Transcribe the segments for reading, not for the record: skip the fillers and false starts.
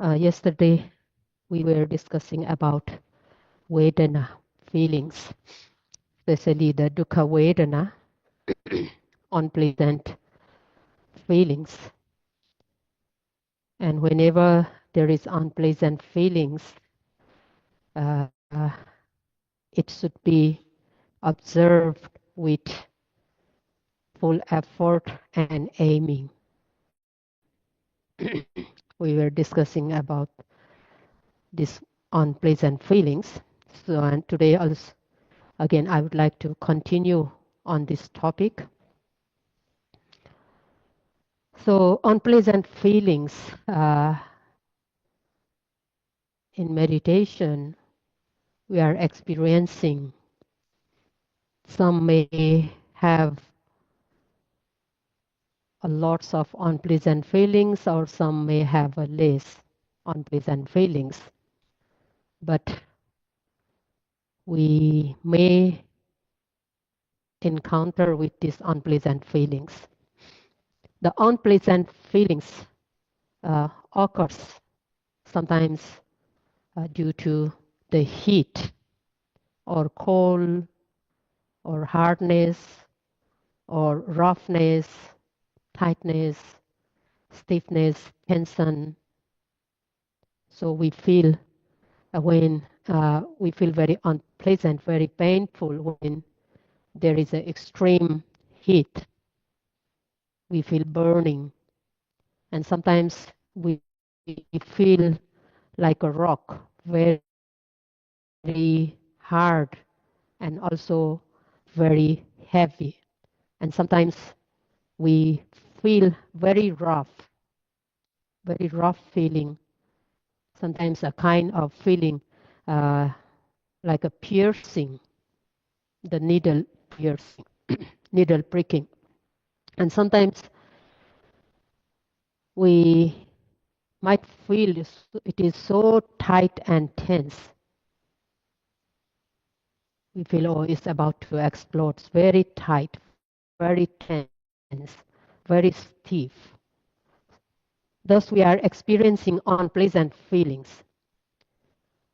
Yesterday, we were discussing about Vedana, feelings, especially the Dukkha Vedana, unpleasant feelings. And whenever there is unpleasant feelings, uh, it should be observed with full effort and aiming. We were discussing about these unpleasant feelings. So, and today also, again, I would like to continue on this topic. So, unpleasant feelings in meditation, we are experiencing. Some may have a lots of unpleasant feelings, or some may have a less unpleasant feelings. But we may encounter with these unpleasant feelings. The unpleasant feelings occurs sometimes due to the heat or cold or hardness or roughness, tightness, stiffness, tension. So we feel when we feel very unpleasant, very painful when there is an extreme heat. We feel burning, and sometimes we feel like a rock, very hard and also very heavy. And sometimes we feel very rough feeling, sometimes a kind of feeling like a piercing, the needle piercing, needle pricking. And sometimes we might feel it is so tight and tense. We feel, oh, it's about to explode. It's very tight, very tense, very stiff. Thus, we are experiencing unpleasant feelings.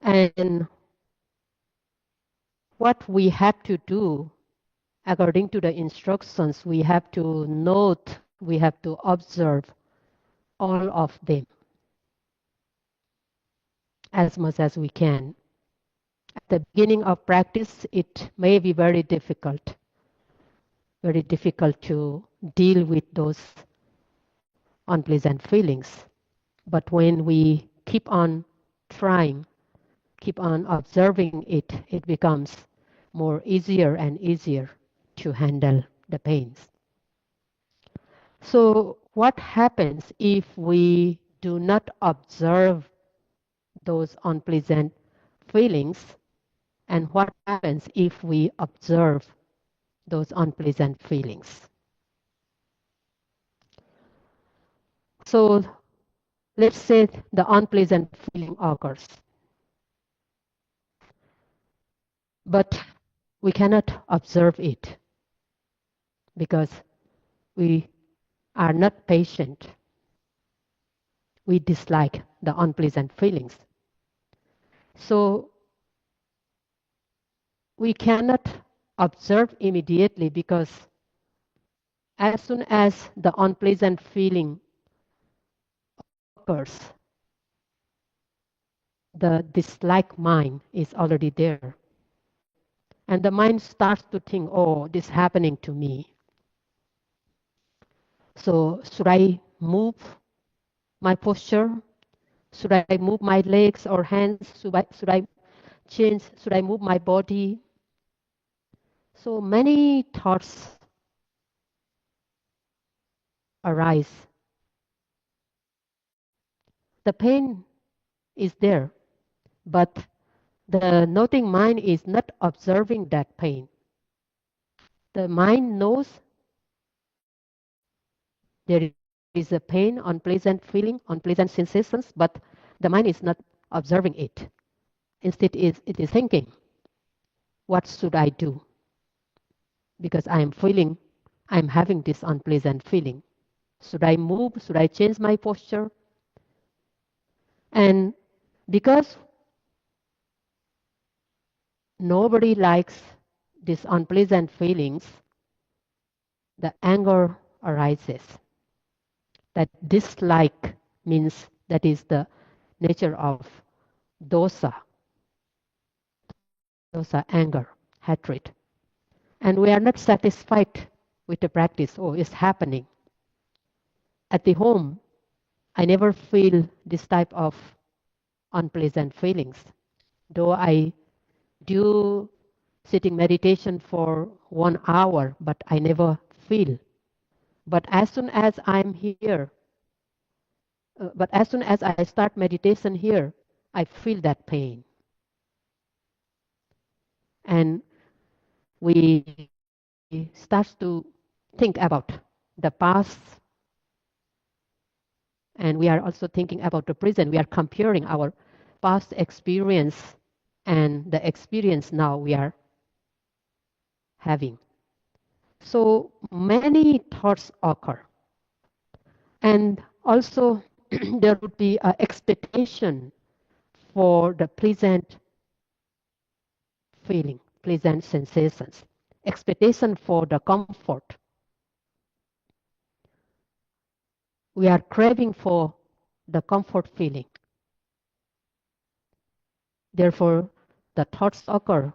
And what we have to do, according to the instructions, we have to note, we have to observe all of them as much as we can. At the beginning of practice, it may be very difficult to deal with those unpleasant feelings. But when we keep on trying, keep on observing it, it becomes more easier and easier to handle the pains. So what happens if we do not observe those unpleasant feelings, and what happens if we observe those unpleasant feelings? So let's say the unpleasant feeling occurs, but we cannot observe it because we are not patient. We dislike the unpleasant feelings. So we cannot observe immediately because as soon as the unpleasant feeling occurs, the dislike mind is already there. And the mind starts to think, oh, this is happening to me. So should I move my posture? Should I move my legs or hands? Should I change? Should I move my body? So many thoughts arise. The pain is there, but the noting mind is not observing that pain. The mind knows there is a pain, unpleasant feeling, unpleasant sensations, but the mind is not observing it. Instead, it is thinking, what should I do? Because I'm having this unpleasant feeling. Should I move? Should I change my posture? And because nobody likes these unpleasant feelings, the anger arises. That dislike means that is the nature of dosa, anger, hatred. And we are not satisfied with the practice. Oh, it's happening. At the home, I never feel this type of unpleasant feelings. Though I do sitting meditation for 1 hour, but I never feel. But as soon as I'm here, but as soon as I start meditation here, I feel that pain. And we start to think about the past, and we are also thinking about the present. We are comparing our past experience and the experience now we are having. So many thoughts occur. And also there would be an expectation for the pleasant feeling, pleasant sensations, expectation for the comfort. We are craving for the comfort feeling. Therefore, the thoughts occur.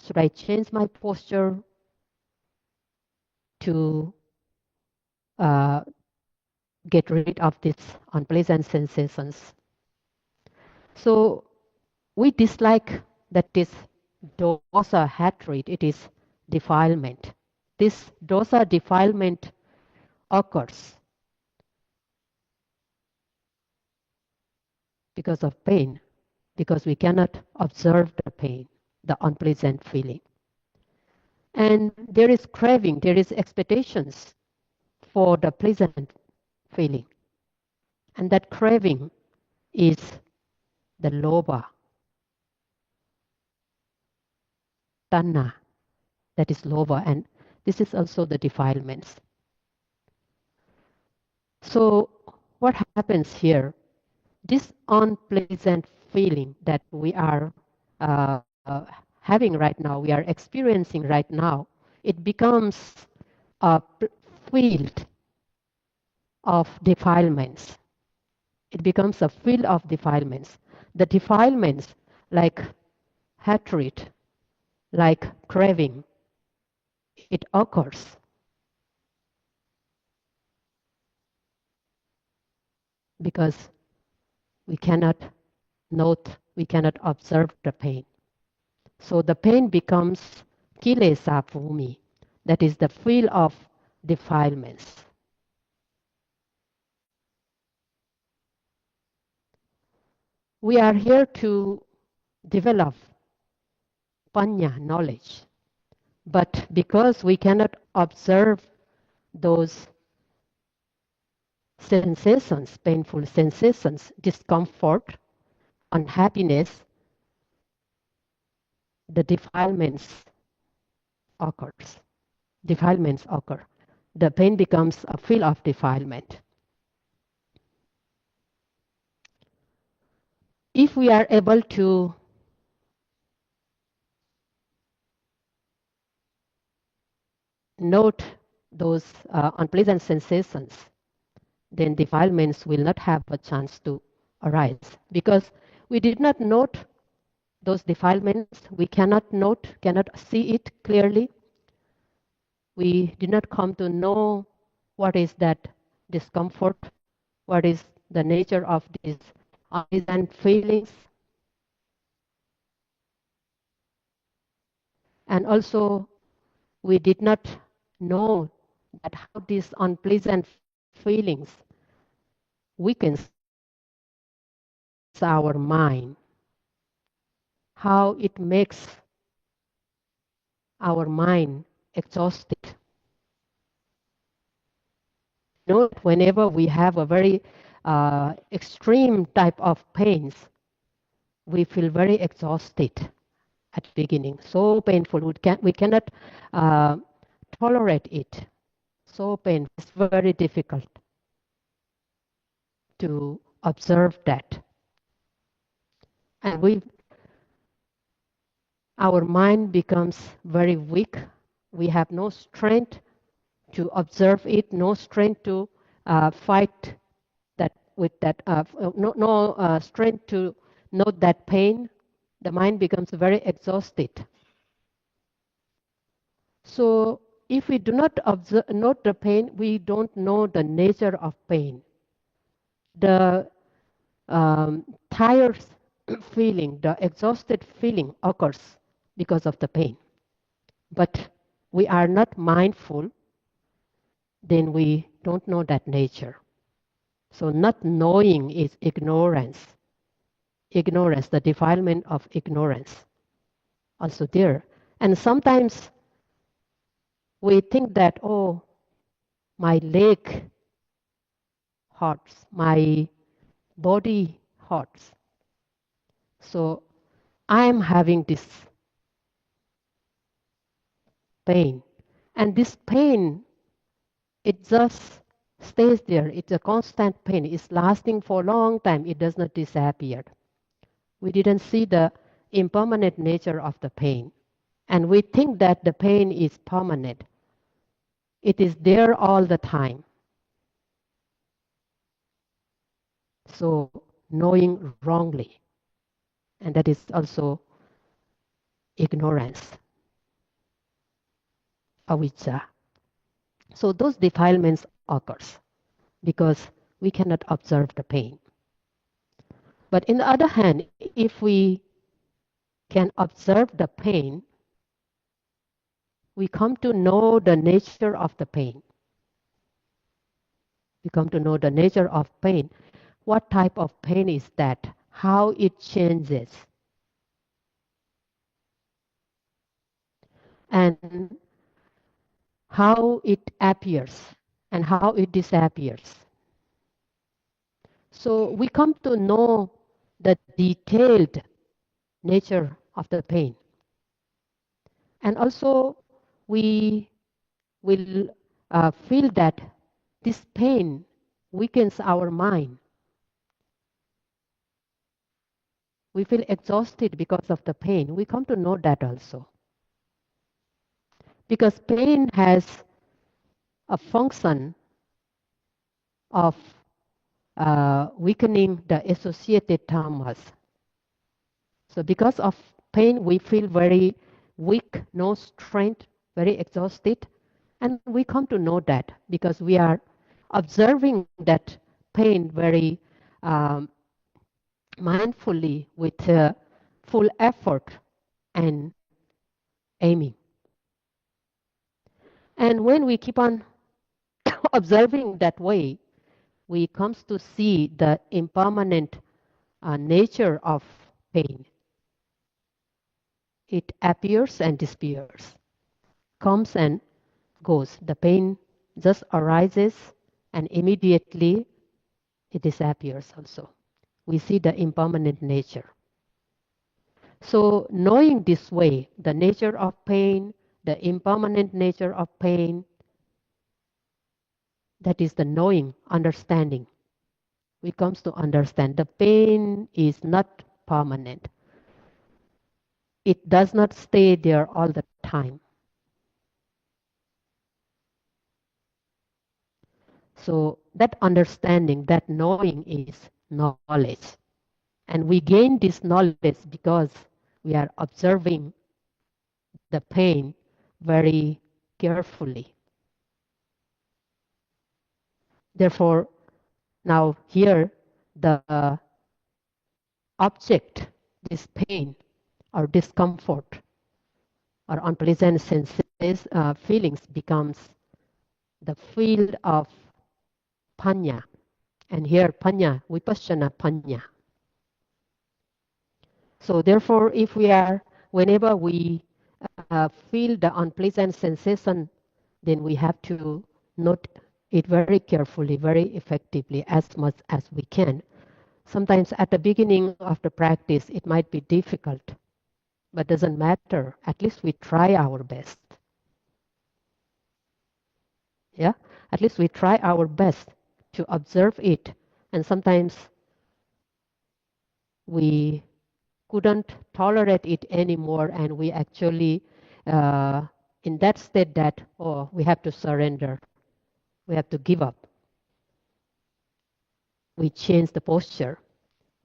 Should I change my posture to get rid of these unpleasant sensations? So we dislike that this dosa hatred, it is defilement. This dosa defilement occurs because of pain, because we cannot observe the pain, the unpleasant feeling. And there is craving, there is expectations for the pleasant feeling. And that craving is the lobha, tanha, that is lobha, and this is also the defilements. So what happens here? This unpleasant feeling that we are uh, having right now, we are experiencing right now, it becomes a field of defilements. It becomes a field of defilements. The defilements like hatred, like craving, it occurs because we cannot note, we cannot observe the pain. So the pain becomes kilesa bhumi, that is the field of defilements. We are here to develop Paññā knowledge, but because we cannot observe those sensations, painful sensations, discomfort, unhappiness, the defilements occurs. Defilements occur. The pain becomes a field of defilement. If we are able to note those unpleasant sensations, then defilements will not have a chance to arise. Because we did not note those defilements, we cannot note, cannot see it clearly. We did not come to know what is that discomfort, what is the nature of these unpleasant feelings. And also, we did not know that how these unpleasant feelings weakens our mind, how it makes our mind exhausted. Whenever we have a very extreme type of pains, we feel very exhausted at the beginning, so painful. We cannot tolerate it. So painful. It's very difficult to observe that. And our mind becomes very weak. We have no strength to observe it, no strength to fight that with that, no strength to note that pain. The mind becomes very exhausted. So if we do not note the pain, we don't know the nature of pain. The tired feeling, the exhausted feeling occurs because of the pain. But we are not mindful, then we don't know that nature. So not knowing is ignorance. Ignorance, the defilement of ignorance, also there. And sometimes we think that, oh, my leg hurts, my body hurts. So I am having this pain. And this pain, it just stays there. It's a constant pain. It's lasting for a long time. It does not disappear. We didn't see the impermanent nature of the pain. And we think that the pain is permanent. It is there all the time. So knowing wrongly. And that is also ignorance, avijja. So those defilements occurs because we cannot observe the pain. But in the other hand, if we can observe the pain, we come to know the nature of the pain. We come to know the nature of pain. What type of pain is that? How it changes. And how it appears and how it disappears. So we come to know the detailed nature of the pain. And also we will feel that this pain weakens our mind. We feel exhausted because of the pain. We come to know that also. Because pain has a function of weakening the associated tamas. So because of pain, we feel very weak, no strength, very exhausted. And we come to know that because we are observing that pain very mindfully with full effort and aiming. And when we keep on observing that way, we comes to see the impermanent nature of pain. It appears and disappears, comes and goes. The pain just arises and immediately it disappears also. We see the impermanent nature. So knowing this way, the nature of pain, the impermanent nature of pain, that is the knowing, understanding. We comes to understand the pain is not permanent. It does not stay there all the time. So that understanding, that knowing is knowledge. And we gain this knowledge because we are observing the pain very carefully. Therefore, now here the object, this pain or discomfort or unpleasant senses, feelings becomes the field of Paññā. And here Paññā, Vipassana Paññā. So therefore, if we are, whenever we feel the unpleasant sensation, then we have to note it very carefully, very effectively, as much as we can. Sometimes at the beginning of the practice, it might be difficult, but doesn't matter. At least we try our best. Yeah, at least we try our best to observe it, and sometimes we couldn't tolerate it anymore, and we actually, uh, in that state that, oh, we have to surrender, we have to give up, we change the posture.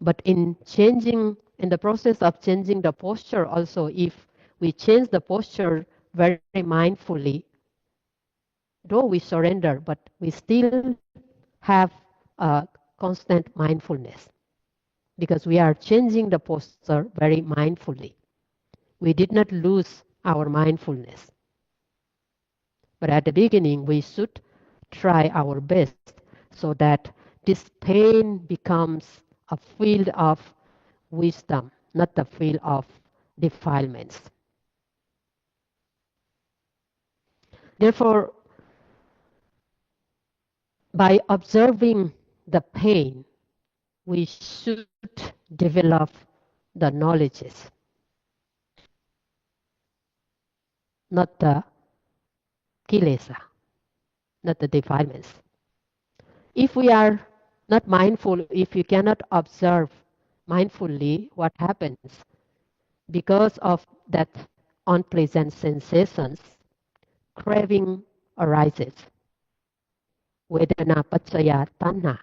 But in the process of changing the posture also, if we change the posture very mindfully, though we surrender, but we still have a constant mindfulness because we are changing the posture very mindfully. We did not lose our mindfulness. But at the beginning, we should try our best so that this pain becomes a field of wisdom, not the field of defilements. Therefore, by observing the pain, we should develop the knowledges, not the kilesa, not the defilements. If we are not mindful, if you cannot observe mindfully what happens, because of that unpleasant sensations, craving arises. Vedana paccaya tanha.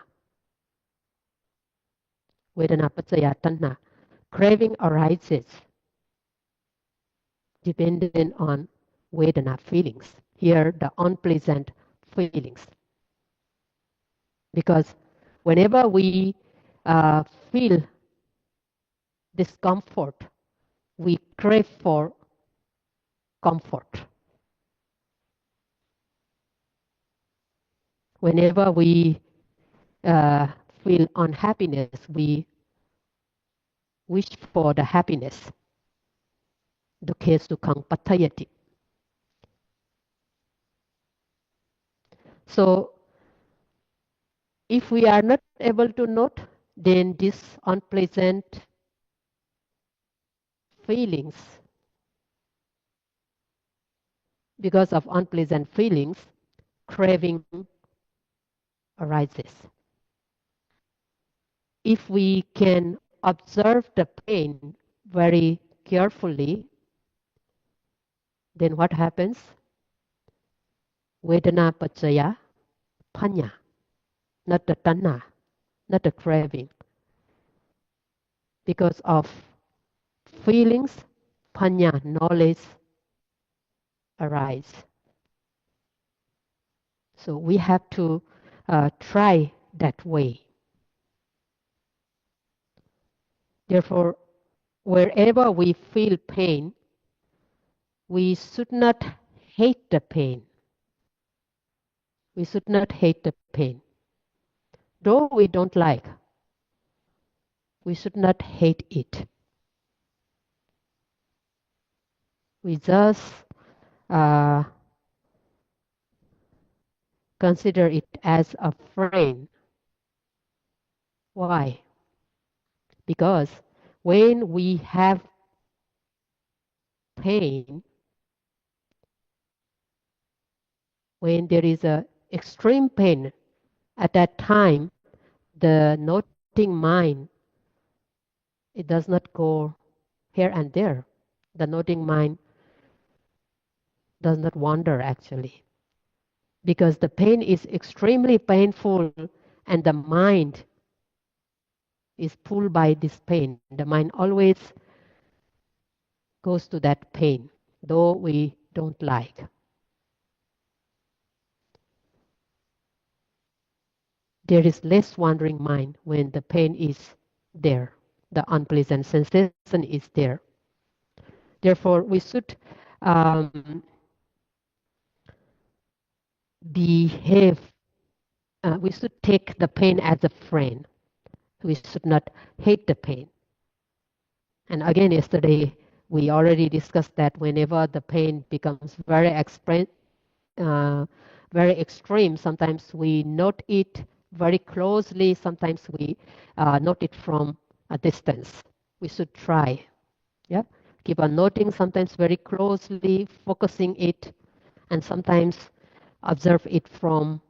Vedana paccaya tanha. Craving arises dependent on Vedana feelings. Here, the unpleasant feelings. Because whenever we feel discomfort, we crave for comfort. Whenever we feel unhappiness, we wish for the happiness. Dukhe sukhang patayati. So, if we are not able to note, then these unpleasant feelings, because of unpleasant feelings, craving arises. If we can observe the pain very carefully, then what happens? Vedana paccaya paññā, not the tanha, not the craving. Because of feelings, paññā, knowledge, arise. So we have to try that way. Therefore, wherever we feel pain, we should not hate the pain. We should not hate the pain. Though we don't like, we should not hate it. We just consider it as a friend. Why? Because when we have pain, when there is a extreme pain, at that time, the noting mind, it does not go here and there. The noting mind does not wander actually. Because the pain is extremely painful and the mind is pulled by this pain. The mind always goes to that pain, though we don't like. There is less wandering mind when the pain is there. The unpleasant sensation is there. Therefore, we should behave, we should take the pain as a friend. We should not hate the pain. And again, yesterday, we already discussed that whenever the pain becomes very extreme, sometimes we note it very closely, sometimes we note it from a distance. We should try. Yeah? Keep on noting sometimes very closely, focusing it, and sometimes observe it from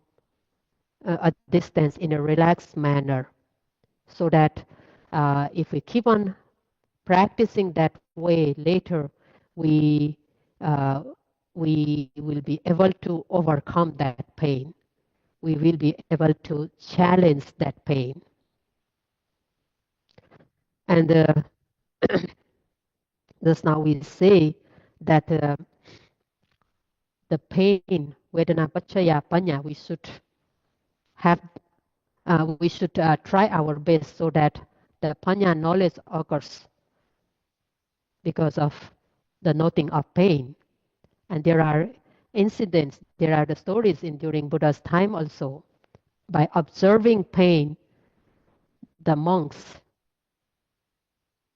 a distance in a relaxed manner, so that if we keep on practicing that way later, we uh, we will be able to overcome that pain. We will be able to challenge that pain. And thus now we say that the pain, Vedana Paccaya Paññā, have we should try our best so that the Paññā knowledge occurs because of the noting of pain. And there are incidents, there are the stories in during Buddha's time also. By observing pain, the monks,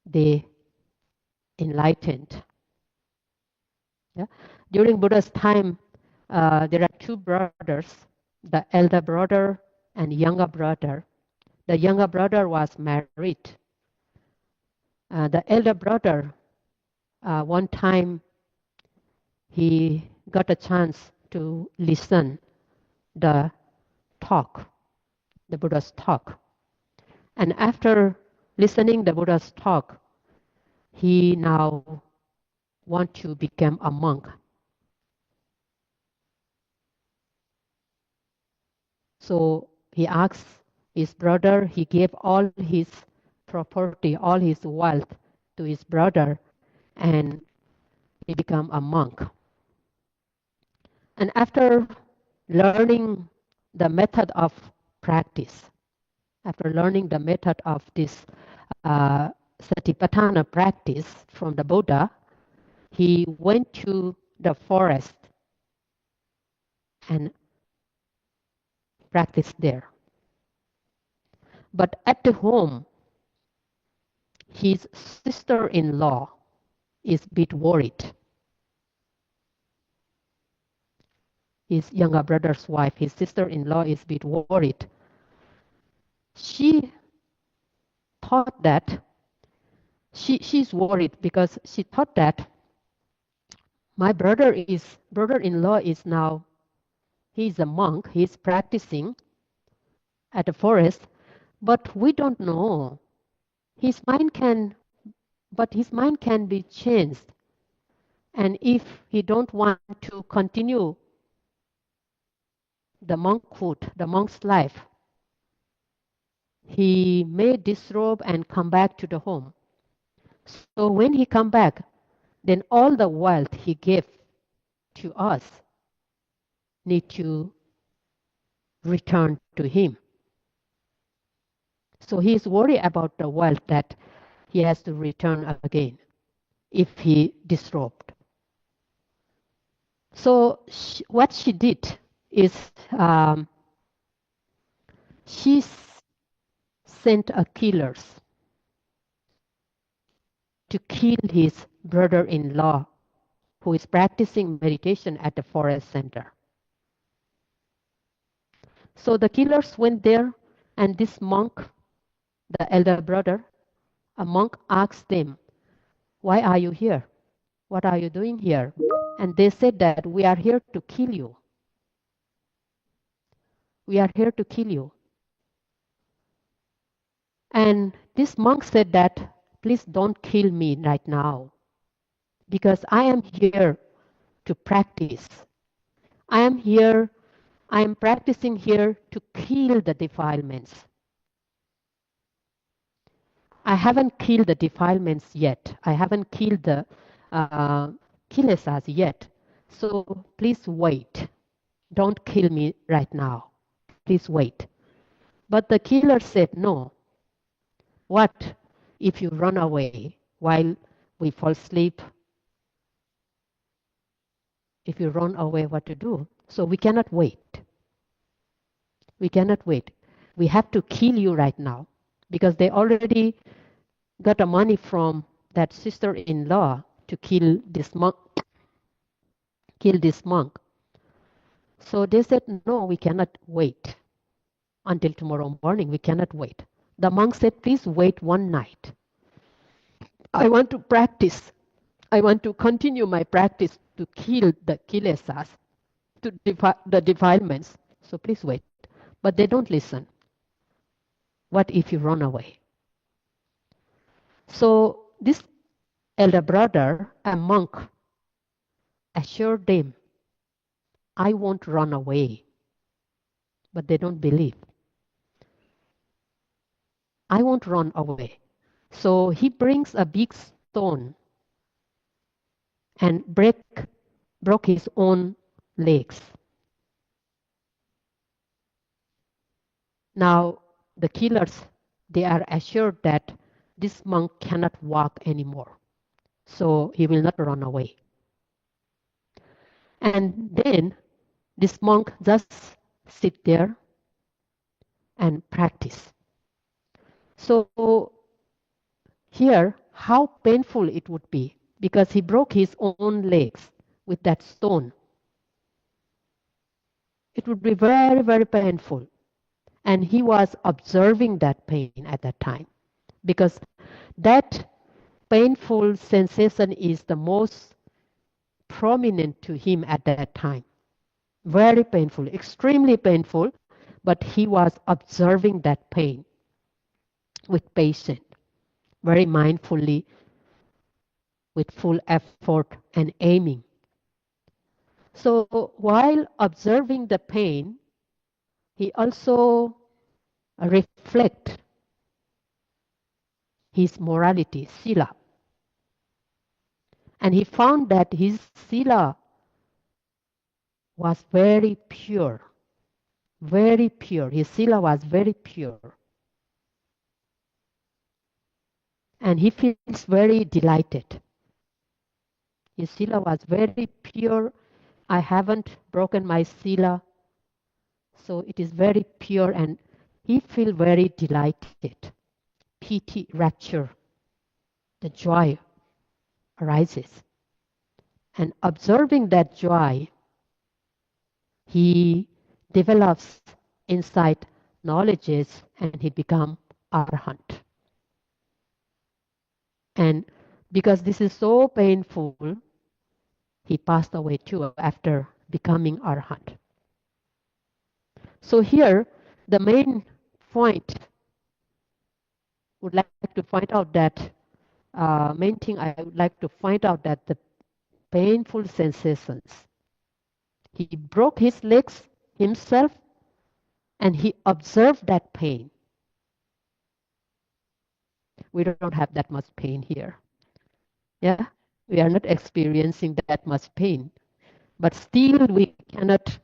they enlightened. Yeah? During Buddha's time, there are two brothers, the elder brother and younger brother. The younger brother was married. The elder brother, one time, he got a chance to listen the talk, the Buddha's talk. And after listening the Buddha's talk, he now want to become a monk. So he asked his brother, he gave all his property, all his wealth to his brother, and he became a monk. And after learning the method of practice, after learning the method of this Satipatthana practice from the Buddha, he went to the forest and practiced there. But at the home, his sister-in-law is a bit worried. His younger brother's wife, his sister-in-law is a bit worried. She thought that she's worried because she thought that my brother-in-law is now, he's a monk, he's practicing at the forest, but we don't know. His mind can be changed. And if he don't want to continue the monkhood, the monk's life, he may disrobe and come back to the home. So when he come back, then all the wealth he gave to us need to return to him. So he is worried about the wealth that he has to return again if he disrobed. So what she did is she sent a killers to kill his brother-in-law who is practicing meditation at the forest center. So the killers went there, and this monk, the elder brother, a monk asked them, "Why are you here? What are you doing here?" And they said that we are here to kill you. We are here to kill you. And this monk said that, please don't kill me right now, because I am here to practice. I am practicing here to kill the defilements. I haven't killed the defilements yet. I haven't killed the kilesas yet. So please wait. Don't kill me right now. Please wait. But the killer said, no. What if you run away while we fall asleep? If you run away, what to do? So we cannot wait. We cannot wait. We have to kill you right now, because they already got the money from that sister-in-law to kill this monk. So they said, no, we cannot wait until tomorrow morning. We cannot wait. The monk said, please wait one night. I want to practice. I want to continue my practice to kill the kilesas, to the defilements. So please wait. But they don't listen. What if you run away? So this elder brother, a monk, assured them, I won't run away. But they don't believe. I won't run away. So he brings a big stone and broke his own legs. Now the killers, they are assured that this monk cannot walk anymore. So he will not run away. And then this monk just sit there and practice. So here, how painful it would be, because he broke his own legs with that stone. It would be very, very painful. And he was observing that pain at that time, because that painful sensation is the most prominent to him at that time. Very painful, extremely painful, but he was observing that pain with patience, very mindfully, with full effort and aiming. So while observing the pain, he also reflect his morality, sila. And he found that his sila was very pure, very pure. His sila was very pure. And he feels very delighted. His sila was very pure. I haven't broken my sila, so it is very pure, and he feels very delighted. Piti, rapture, the joy arises. And observing that joy, he develops insight knowledges and he becomes arhat. And because this is so painful, he passed away too after becoming arhat. So here, the main point would like to find out that main thing I would like to find out that the painful sensations. He broke his legs himself and he observed that pain. We don't have that much pain here. Yeah, we are not experiencing that much pain, but still we cannot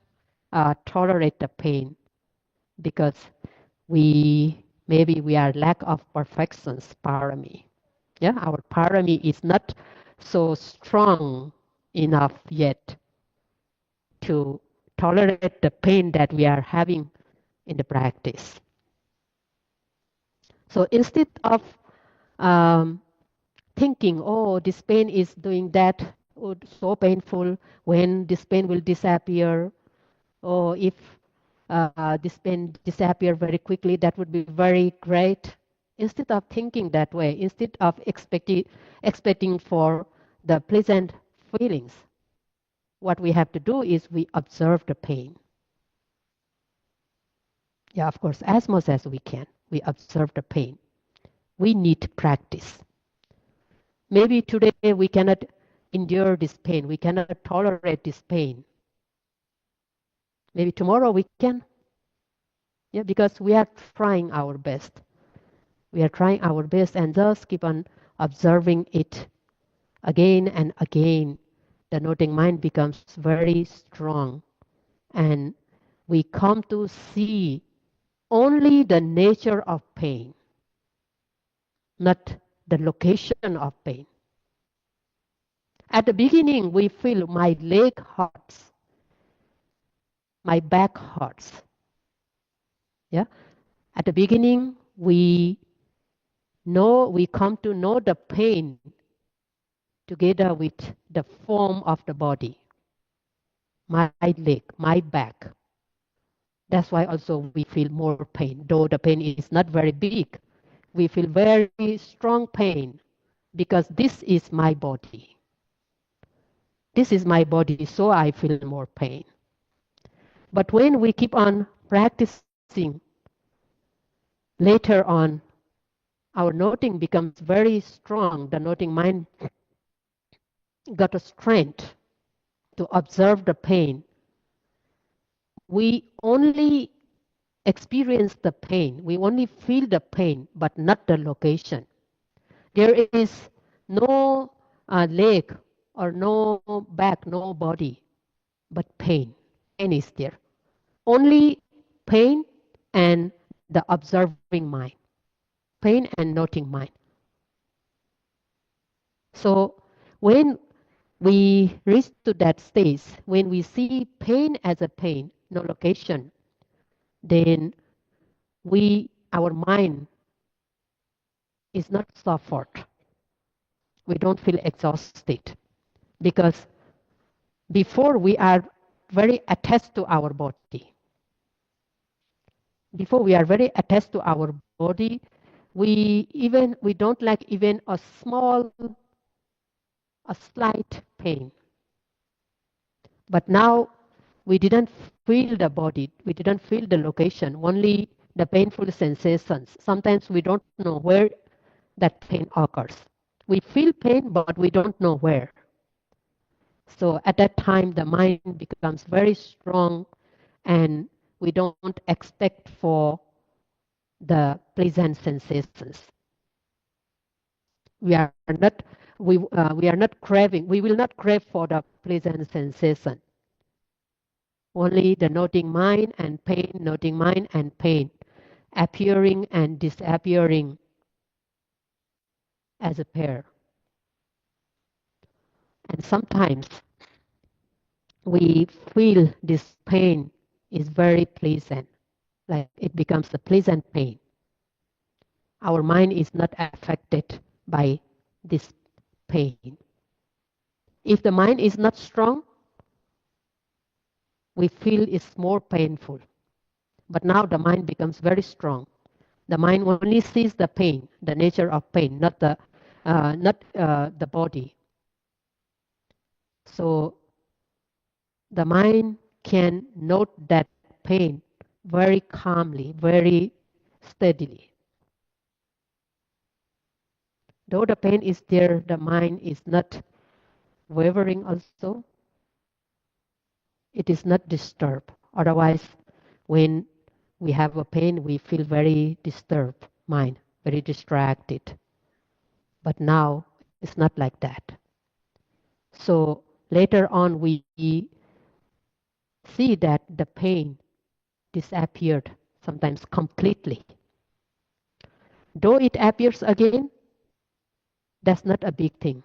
tolerate the pain because maybe we are lack of perfections, parami. Yeah, our parami is not so strong enough yet to tolerate the pain that we are having in the practice. So instead of thinking, oh, this pain is doing that, oh, so painful, when this pain will disappear, or if this pain disappear very quickly, that would be very great. Instead of thinking that way, instead of expecting for the pleasant feelings, what we have to do is we observe the pain. Yeah, of course, as much as we can, we observe the pain. We need practice. Maybe today we cannot endure this pain. We cannot tolerate this pain. Maybe tomorrow we can. Yeah, because we are trying our best. We are trying our best and just keep on observing it again and again. The noting mind becomes very strong, and we come to see only the nature of pain, not the location of pain. At the beginning, we feel my leg hurts, my back hurts. Yeah. At the beginning, we come to know the pain together with the form of the body, my leg, my back. That's why also we feel more pain, though the pain is not very big. We feel very strong pain because this is my body. This is my body, so I feel more pain. But when we keep on practicing later on, our noting becomes very strong. The noting mind got a strength to observe the pain. We only experience the pain. We only feel the pain, but not the location. There is no leg or no back, no body, but pain. Pain is there. Only pain and the observing mind. Pain and noting mind. So when we reach to that stage, when we see pain as a pain, no location, then our mind is not suffered. We don't feel exhausted because before we are very attached to our body. Before we are very attached to our body, we don't like even a slight pain. But now we didn't feel the body, we didn't feel the location, only the painful sensations. Sometimes we don't know where that pain occurs. We feel pain, but we don't know where. So at that time, the mind becomes very strong, and we don't expect for the pleasant sensations. We are not we are not craving. We will not crave for the pleasant sensation. Only the noting mind and pain, noting mind and pain, appearing and disappearing as a pair. And sometimes we feel this pain is very pleasant, like it becomes a pleasant pain. Our mind is not affected by this pain. If the mind is not strong, we feel it's more painful. But now the mind becomes very strong. The mind only sees the pain, the nature of pain, not the body. So the mind can note that pain very calmly, very steadily. Though the pain is there, the mind is not wavering also. It is not disturbed. Otherwise, when we have a pain, we feel very disturbed mind, very distracted. But now it's not like that. So later on, we see that the pain disappeared, sometimes completely. Though it appears again, that's not a big thing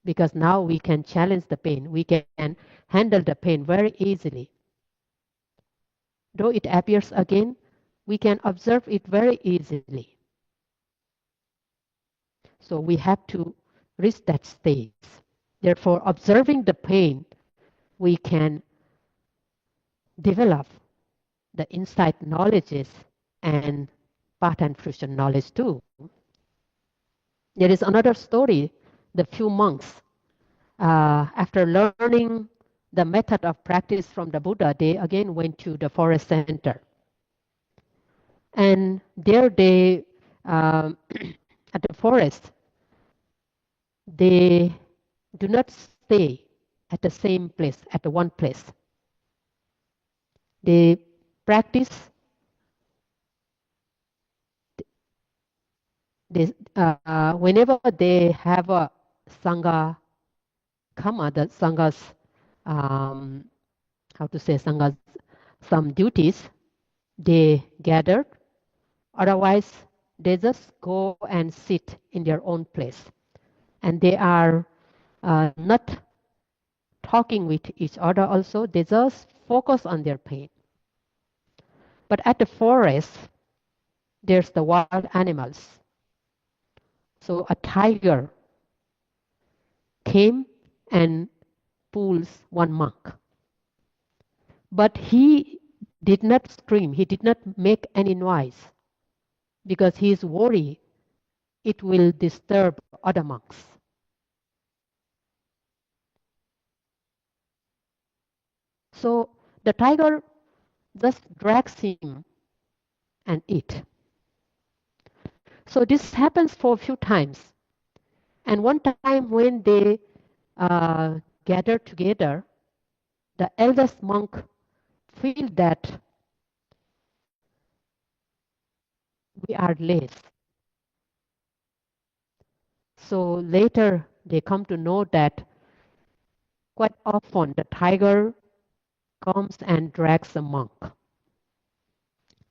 because now we can challenge the pain. We can handle the pain very easily. Though it appears again, we can observe it very easily. So we have to reach that stage. Therefore, observing the pain, we can develop the insight knowledges and path and fruition knowledge too. There is another story. The few monks, after learning the method of practice from the Buddha, they again went to the forest center. And there they, at the forest, they do not stay at the same place, at the one place. They practice, whenever they have a Sangha Kama, the Sangha's, Sangha's some duties, they gather. Otherwise, they just go and sit in their own place. And they are not talking with each other also. They just focus on their pain. But at the forest, there's the wild animals. So a tiger came and pulls one monk. But he did not scream, he did not make any noise because he is worried it will disturb other monks. So the tiger just drags him and eat. So this happens for a few times. And one time when they gathered together, the eldest monk feel that we are less. So later they come to know that quite often the tiger comes and drags the monk.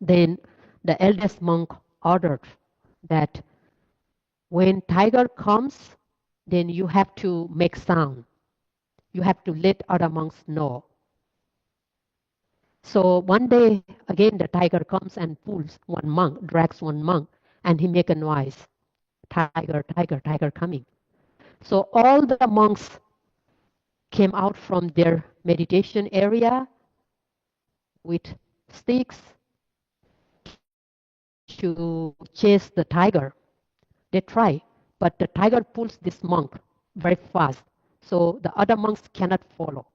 Then the eldest monk ordered that when tiger comes, then you have to make sound. You have to let other monks know. So one day again the tiger comes and pulls one monk, drags one monk, and he make a noise. Tiger, tiger, tiger coming. So all the monks came out from their meditation area with sticks to chase the tiger. They try, but the tiger pulls this monk very fast, so the other monks cannot follow.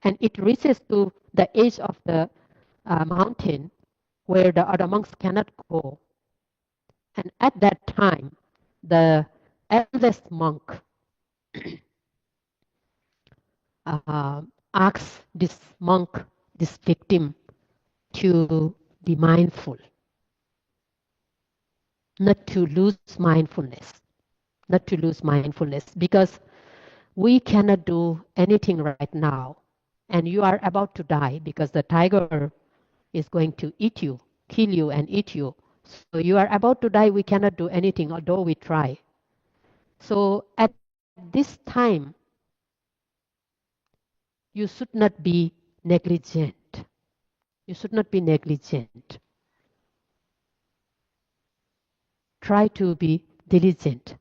And it reaches to the edge of the mountain where the other monks cannot go. And at that time, the eldest monk uh, asks this monk, this victim, to be mindful, not to lose mindfulness, not to lose mindfulness, because we cannot do anything right now. And you are about to die because the tiger is going to eat you, kill you, and eat you. So you are about to die. We cannot do anything, although we try. So at this time, you should not be negligent. You should not be negligent. Try to be diligent.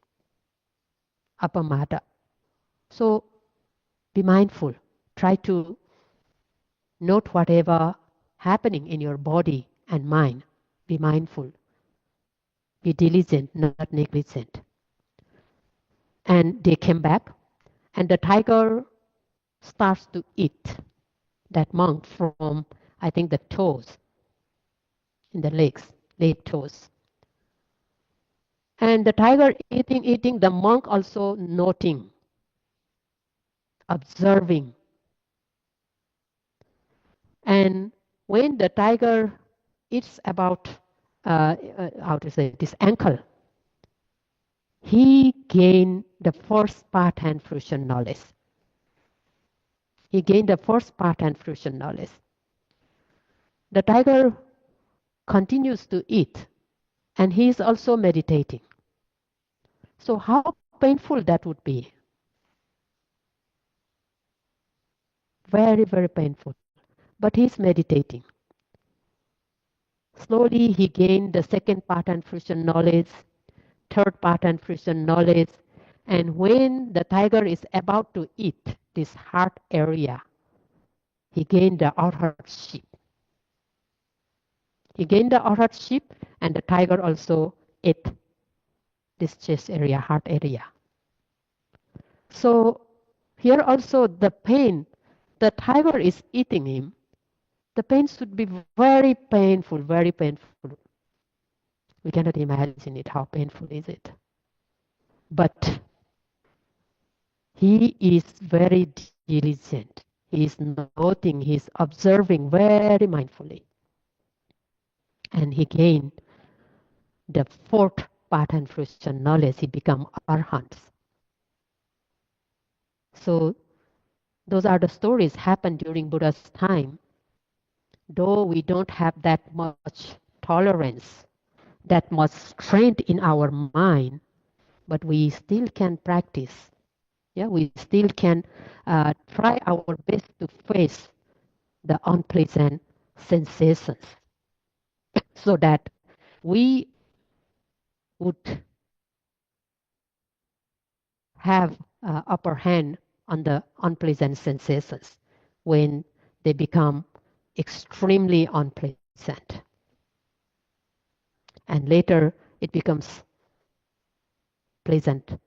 Apamada. So be mindful. Try to note whatever happening in your body and mind. Be mindful. Be diligent, not negligent. And they came back, and the tiger starts to eat that monk from, I think, the toes, in the legs, leg toes. And the tiger eating, the monk also noting, observing. And when the tiger eats about, how to say, this ankle, he gained the first part and fruition knowledge. He gained the first part and fruition knowledge. The tiger continues to eat, and he is also meditating. So how painful that would be. Very, very painful. But he's meditating. Slowly he gained the second part and fruition knowledge, third part and fruition knowledge. And when the tiger is about to eat this heart area, he gained the authorship. He gained the authorship, and the tiger also ate this chest area, heart area. So here also the pain, the tiger is eating him. The pain should be very painful, very painful. We cannot imagine it, how painful is it. But he is very diligent. He is noting, he is observing very mindfully. And he gained the fourth part and fruition knowledge. He became arhants. So those are the stories happened during Buddha's time. Though we don't have that much tolerance, that much strength in our mind, but we still can practice. Yeah, we still can try our best to face the unpleasant sensations so that we would have upper hand on the unpleasant sensations when they become extremely unpleasant. And later it becomes pleasant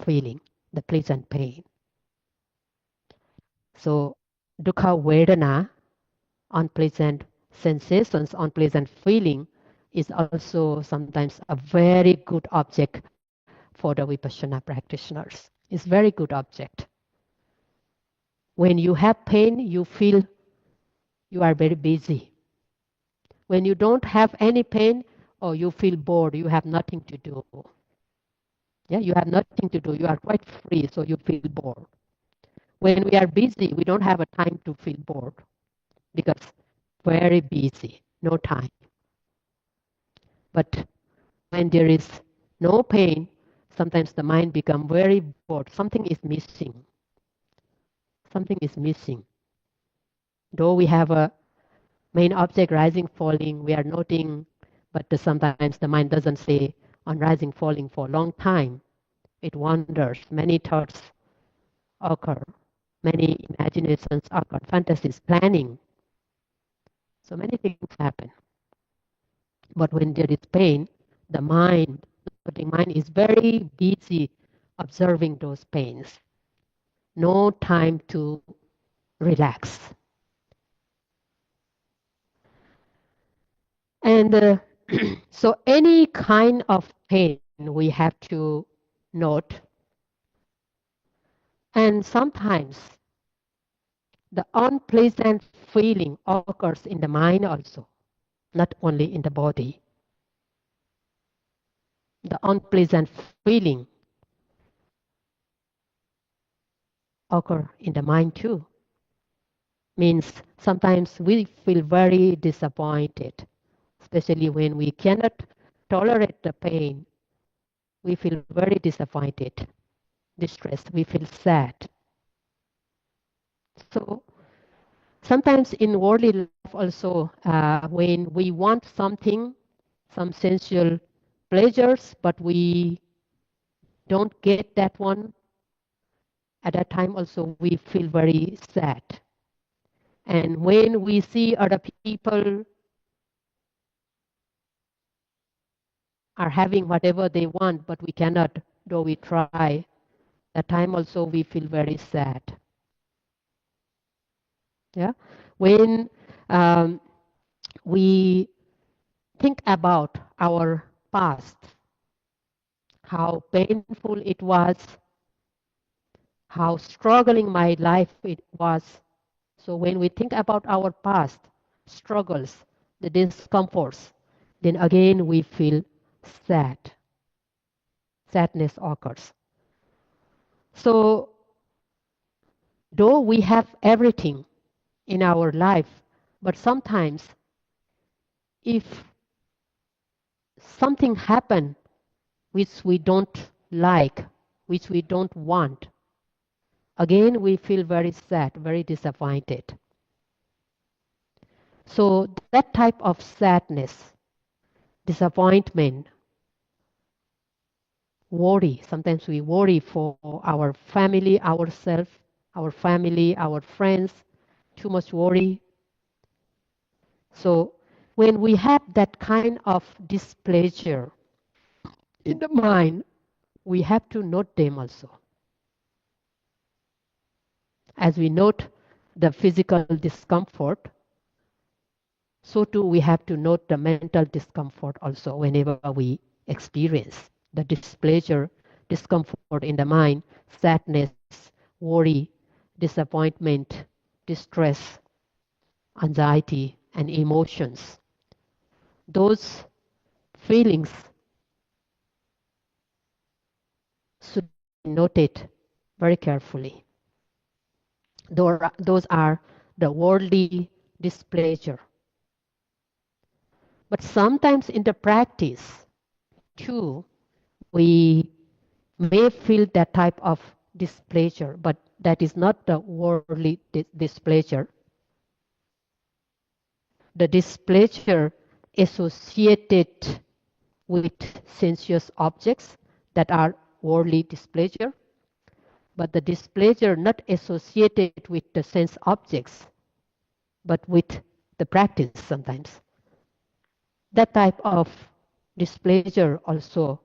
feeling, the pleasant pain. So dukkha vedana, unpleasant sensations, unpleasant feeling, is also sometimes a very good object for the Vipassana practitioners. It's very good object. When you have pain, you feel you are very busy. When you don't have any pain, or you feel bored, you have nothing to do. Yeah, you have nothing to do. You are quite free, so you feel bored. When we are busy, we don't have a time to feel bored because very busy, no time. But when there is no pain, sometimes the mind becomes very bored. Something is missing. Something is missing. Though we have a main object rising, falling, we are noting, but sometimes the mind doesn't stay on rising, falling for a long time. It wanders. Many thoughts occur. Many imaginations occur. Fantasies, planning. So many things happen. But when there is pain, the mind is very busy observing those pains. No time to relax. And so any kind of pain we have to note. And sometimes the unpleasant feeling occurs in the mind also, not only in the body. The unpleasant feeling occur in the mind too. Means sometimes we feel very disappointed, especially when we cannot tolerate the pain. We feel very disappointed, distressed, we feel sad. So sometimes in worldly life also, when we want something, some sensual pleasures, but we don't get that one, at that time also we feel very sad. And when we see other people are having whatever they want, but we cannot, though we try, that time also we feel very sad. Yeah, when we think about our past, how painful it was, how struggling my life it was. So when we think about our past struggles, the discomforts, then again we feel sad. Sadness occurs. So though we have everything in our life, but sometimes if something happens which we don't like, which we don't want, again we feel very sad, very disappointed. So that type of sadness, disappointment, worry, sometimes we worry for our family, ourselves, our family, our friends, too much worry. So when we have that kind of displeasure in the mind, we have to note them also. As we note the physical discomfort, so too we have to note the mental discomfort also whenever we experience the displeasure, discomfort in the mind, sadness, worry, disappointment, distress, anxiety, and emotions. Those feelings should be noted very carefully. Those are the worldly displeasure. But sometimes in the practice, too, we may feel that type of displeasure, but that is not the worldly displeasure. The displeasure associated with sensuous objects that are worldly displeasure, but the displeasure not associated with the sense objects, but with the practice sometimes. That type of displeasure also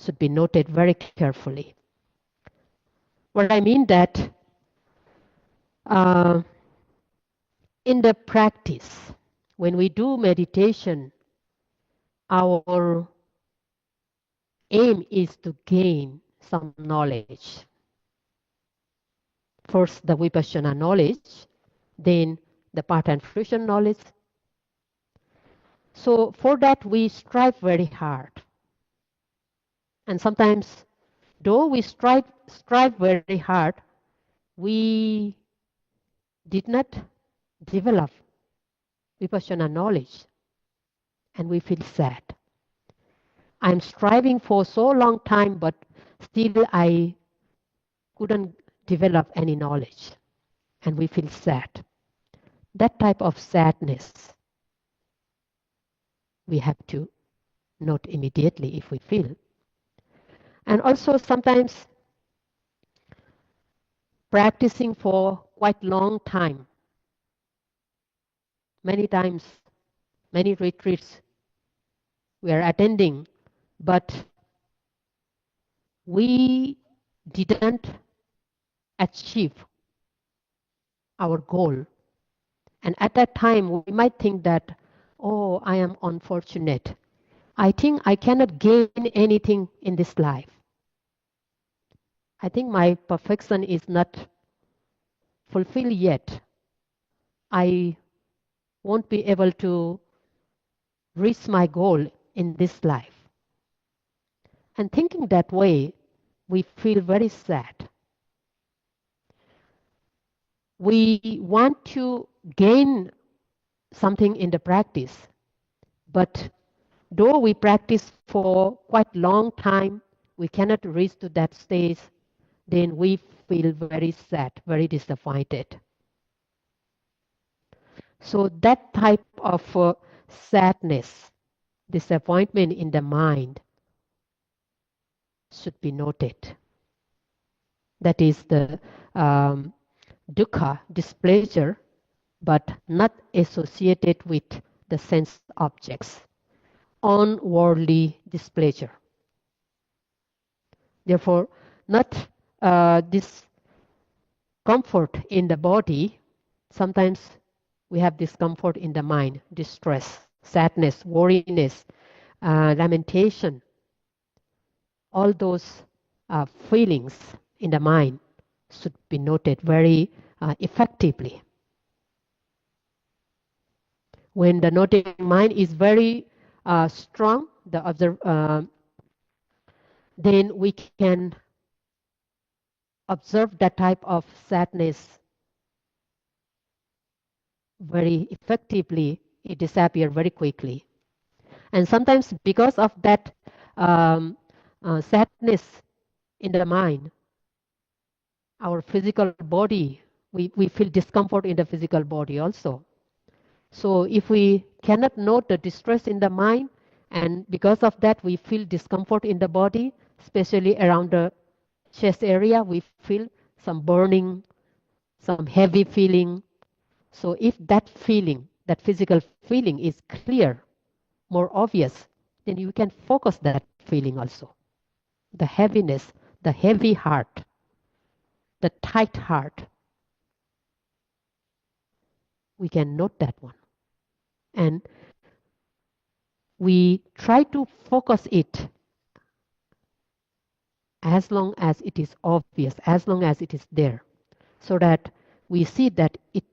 should be noted very carefully. What I mean that in the practice, when we do meditation, our aim is to gain some knowledge. First, the Vipassana knowledge, then the path and fruition knowledge. So for that, we strive very hard. And sometimes, though we strive very hard, we did not develop Vipassana knowledge, and we feel sad. I'm striving for so long time, but still I couldn't develop any knowledge, and we feel sad. That type of sadness we have to note immediately if we feel. And also sometimes practicing for quite long time, many times, many retreats we are attending, but we didn't achieve our goal. And at that time, we might think that, oh, I am unfortunate. I think I cannot gain anything in this life. I think my perfection is not fulfilled yet. I won't be able to reach my goal in this life. And thinking that way, we feel very sad. We want to gain something in the practice, but though we practice for quite long time, we cannot reach to that stage, then we feel very sad, very disappointed. So that type of sadness, disappointment in the mind should be noted. That is the dukkha, displeasure, but not associated with the sense objects, unworldly displeasure. Therefore, not this comfort in the body. Sometimes we have discomfort in the mind, distress, sadness, worriness, lamentation. All those feelings in the mind should be noted very effectively. When the noting mind is very strong, then we can observe that type of sadness very effectively. It disappears very quickly. And sometimes because of that sadness in the mind, our physical body, we feel discomfort in the physical body also. So if we cannot note the distress in the mind, and because of that we feel discomfort in the body, especially around the chest area, we feel some burning, some heavy feeling. So if that feeling, that physical feeling is clear, more obvious, then you can focus that feeling also. The heaviness, the heavy heart, the tight heart, we can note that one. And we try to focus it as long as it is obvious, as long as it is there, so that we see that it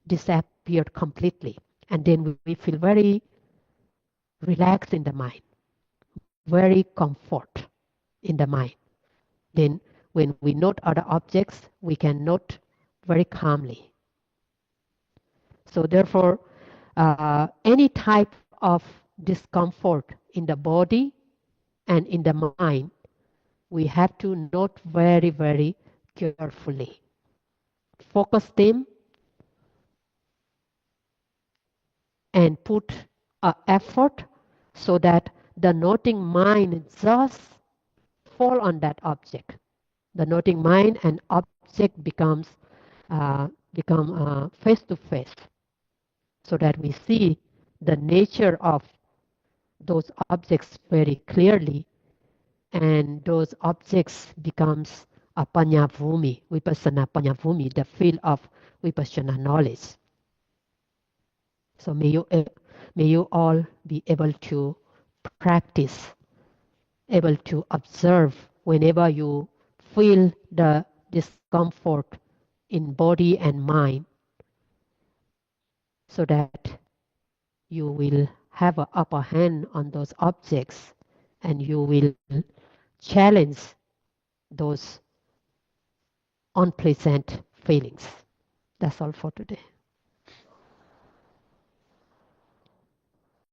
disappeared completely. And then we feel very relaxed in the mind, very comfort in the mind. Then when we note other objects, we can note very calmly. So therefore, any type of discomfort in the body and in the mind, we have to note very, very carefully. Focus them and put effort so that the noting mind just fall on that object. The noting mind and object become face to face, so that we see the nature of those objects very clearly, and those objects becomes a Paññā bhumi, Vipassana Paññā bhumi, the field of Vipassana knowledge. So may you all be able to practice, able to observe whenever you feel the discomfort in body and mind, so that you will have an upper hand on those objects and you will challenge those unpleasant feelings. That's all for today.